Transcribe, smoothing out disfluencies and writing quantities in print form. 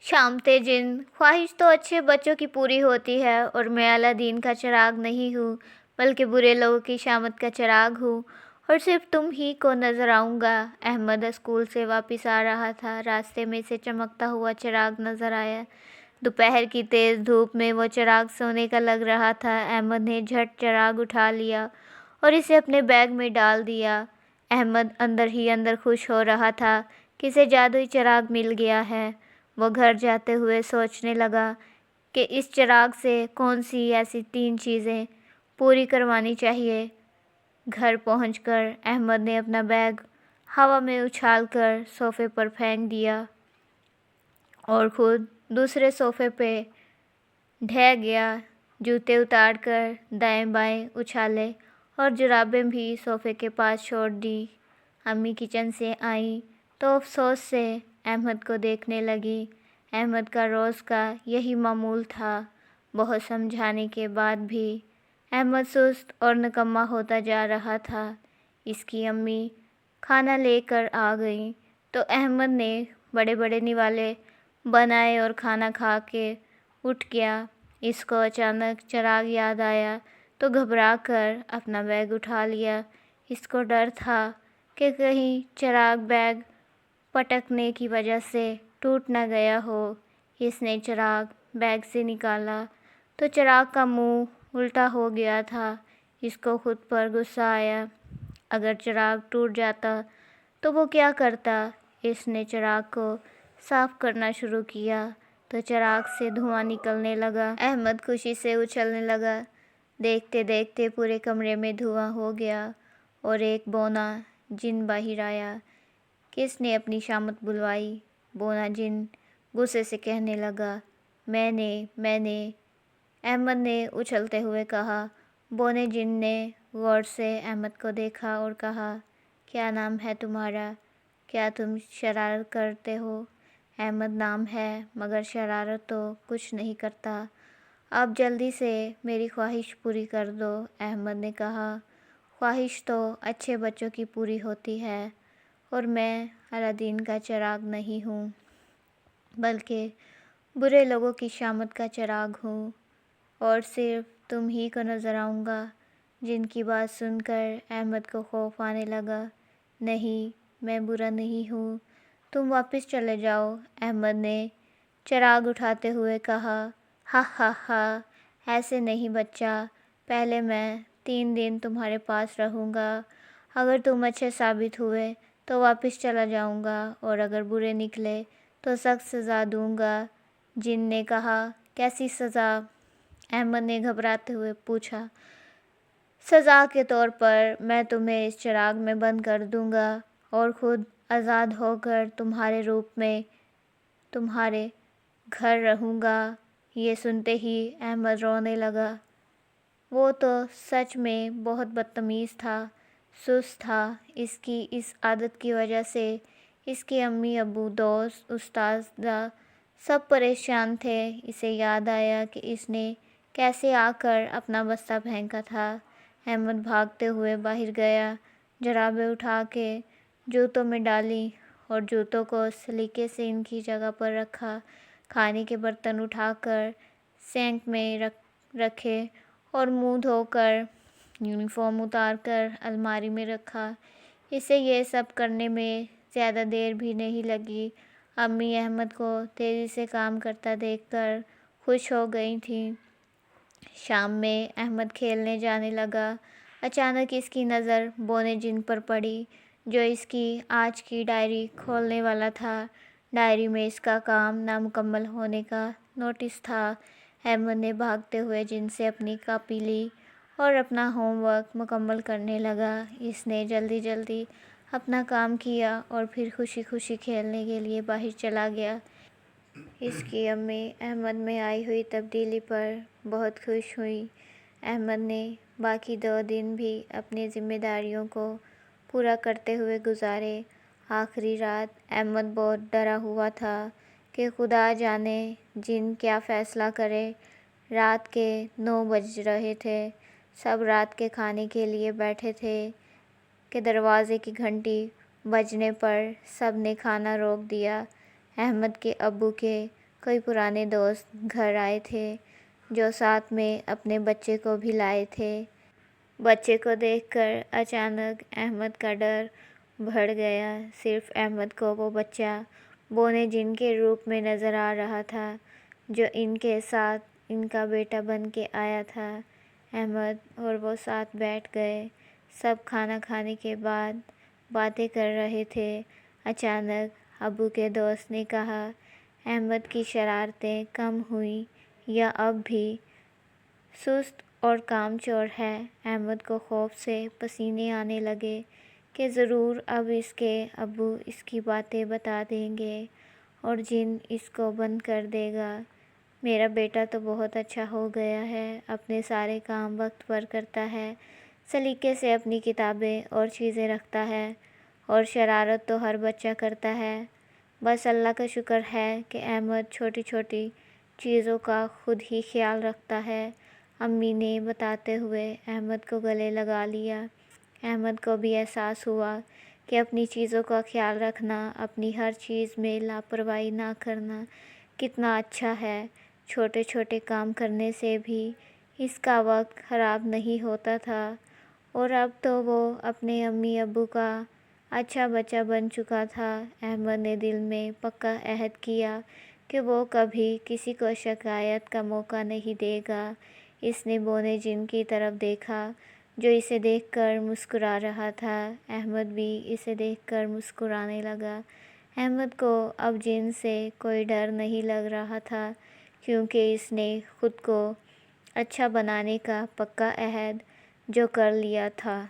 शामते जिन, ख्वाहिश तो अच्छे बच्चों की पूरी होती है और मैं अलादीन का चिराग नहीं हूँ बल्कि बुरे लोगों की शामत का चिराग हूँ और सिर्फ तुम ही को नज़र आऊँगा। अहमद स्कूल से वापस आ रहा था। रास्ते में से चमकता हुआ चिराग नज़र आया। दोपहर की तेज़ धूप में वो चिराग सोने का लग रहा था। अहमद ने झट चिराग उठा लिया और इसे अपने बैग में डाल दिया। अहमद अंदर ही अंदर खुश हो रहा था कि इसे जादुई चिराग मिल गया है। वो घर जाते हुए सोचने लगा कि इस चिराग से कौन सी ऐसी 3 चीज़ें पूरी करवानी चाहिए। घर पहुंचकर अहमद ने अपना बैग हवा में उछालकर सोफ़े पर फेंक दिया और खुद दूसरे सोफ़े पे ढह गया। जूते उतारकर दाएं बाएं उछाले और जुराबें भी सोफ़े के पास छोड़ दी। अम्मी किचन से आई तो अफसोस से अहमद को देखने लगी। अहमद का रोज़ का यही मामूल था। बहुत समझाने के बाद भी अहमद सुस्त और निकम्मा होता जा रहा था। इसकी अम्मी खाना लेकर आ गई तो अहमद ने बड़े बड़े निवाले बनाए और खाना खा के उठ गया। इसको अचानक चिराग याद आया तो घबरा कर अपना बैग उठा लिया। इसको डर था कि कहीं चिराग बैग पटकने की वजह से टूट न गया हो। इसने चिराग बैग से निकाला तो चिराग का मुंह उल्टा हो गया था। इसको खुद पर गुस्सा आया। अगर चिराग टूट जाता तो वो क्या करता। इसने चिराग को साफ करना शुरू किया तो चिराग से धुआं निकलने लगा। अहमद खुशी से उछलने लगा। देखते देखते पूरे कमरे में धुआं हो गया और एक बौना जिन बाहर आया। किसने अपनी शामत बुलवाई? बौना जिन गुस्से से कहने लगा, मैंने। अहमद ने उछलते हुए कहा। बौने जिन ने गौर से अहमद को देखा और कहा, क्या नाम है तुम्हारा? क्या तुम शरारत करते हो? अहमद नाम है मगर शरारत तो कुछ नहीं करता। अब जल्दी से मेरी ख्वाहिश पूरी कर दो। अहमद ने कहा, ख्वाहिश तो अच्छे बच्चों की पूरी होती है और मैं अलादीन का चिराग नहीं हूँ बल्कि बुरे लोगों की शामत का चिराग हूँ और सिर्फ तुम ही को नज़र आऊँगा। जिनकी बात सुनकर अहमद को खौफ आने लगा। नहीं, मैं बुरा नहीं हूँ, तुम वापस चले जाओ। अहमद ने चिराग उठाते हुए कहा, हा हा हा, ऐसे नहीं बच्चा। पहले मैं 3 दिन तुम्हारे पास रहूँगा। अगर तुम अच्छे साबित हुए तो वापस चला जाऊँगा और अगर बुरे निकले तो सख्त सज़ा दूँगा। जिन ने कहा, कैसी सज़ा? अहमद ने घबराते हुए पूछा। सज़ा के तौर पर मैं तुम्हें इस चिराग में बंद कर दूँगा और ख़ुद आज़ाद होकर तुम्हारे रूप में तुम्हारे घर रहूँगा। ये सुनते ही अहमद रोने लगा। वो तो सच में बहुत बदतमीज़ था, सुस्त था। इसकी इस आदत की वजह से इसके अम्मी अबू, दोस्त, उस्ताद सब परेशान थे। इसे याद आया कि इसने कैसे आकर अपना बस्ता फेंका था। अहमद भागते हुए बाहर गया, जुराबें उठा के जूतों में डाली और जूतों को सलीके से इनकी जगह पर रखा। खाने के बर्तन उठाकर सिंक में रखे और मुंह धोकर यूनिफॉर्म उतारकर अलमारी में रखा। इसे ये सब करने में ज़्यादा देर भी नहीं लगी। अम्मी अहमद को तेज़ी से काम करता देखकर खुश हो गई थीं। शाम में अहमद खेलने जाने लगा। अचानक इसकी नज़र बौने जिन पर पड़ी जो इसकी आज की डायरी खोलने वाला था। डायरी में इसका काम नामुकम्मल होने का नोटिस था। अहमद ने भागते हुए जिन से अपनी कॉपी ली और अपना होमवर्क मुकम्मल करने लगा। इसने जल्दी जल्दी अपना काम किया और फिर खुशी खुशी खेलने के लिए बाहर चला गया। इसकी अम्मी अहमद में आई हुई तब्दीली पर बहुत खुश हुई। अहमद ने बाकी 2 दिन भी अपनी ज़िम्मेदारियों को पूरा करते हुए गुजारे। आखिरी रात अहमद बहुत डरा हुआ था कि खुदा जाने जिन क्या फ़ैसला करे। रात के 9 बज रहे थे। सब रात के खाने के लिए बैठे थे कि दरवाज़े की घंटी बजने पर सब ने खाना रोक दिया। अहमद के अब्बू के کوئی پرانے دوست گھر آئے تھے جو ساتھ میں اپنے بچے کو بھی لائے تھے۔ بچے کو دیکھ کر اچانک احمد کا ڈر بڑھ گیا۔ صرف احمد کو وہ بچہ بونے جن کے روپ میں نظر آ رہا تھا جو ان کے ساتھ ان کا بیٹا بن کے آیا تھا۔ احمد اور وہ ساتھ بیٹھ گئے۔ سب کھانا کھانے کے بعد باتیں کر رہے تھے۔ اچانک ابو کے دوست نے کہا، احمد کی شرارتیں کم ہوئیں یا اب بھی سست اور کام چور ہے؟ احمد کو خوف سے پسینے آنے لگے کہ ضرور اب اس کے ابو اس کی باتیں بتا دیں گے اور جن اس کو بند کر دے گا۔ میرا بیٹا تو بہت اچھا ہو گیا ہے، اپنے سارے کام وقت پر کرتا ہے، سلیقے سے اپنی کتابیں اور چیزیں رکھتا ہے، اور شرارت تو ہر بچہ کرتا ہے۔ بس اللہ کا شکر ہے کہ احمد چھوٹی چھوٹی چیزوں کا خود ہی خیال رکھتا ہے۔ امی نے بتاتے ہوئے احمد کو گلے لگا لیا۔ احمد کو بھی احساس ہوا کہ اپنی چیزوں کا خیال رکھنا، اپنی ہر چیز میں لاپرواہی نہ کرنا کتنا اچھا ہے۔ چھوٹے چھوٹے کام کرنے سے بھی اس کا وقت خراب نہیں ہوتا تھا، اور اب تو وہ اپنے امی ابو کا اچھا بچہ بن چکا تھا۔ احمد نے دل میں پکا عہد کیا کہ وہ کبھی کسی کو شکایت کا موقع نہیں دے گا۔ اس نے بونے جن کی طرف دیکھا جو اسے دیکھ کر مسکرا رہا تھا۔ احمد بھی اسے دیکھ کر مسکرانے لگا۔ احمد کو اب جن سے کوئی ڈر نہیں لگ رہا تھا، کیونکہ اس نے خود کو اچھا بنانے کا پکا عہد جو کر لیا تھا۔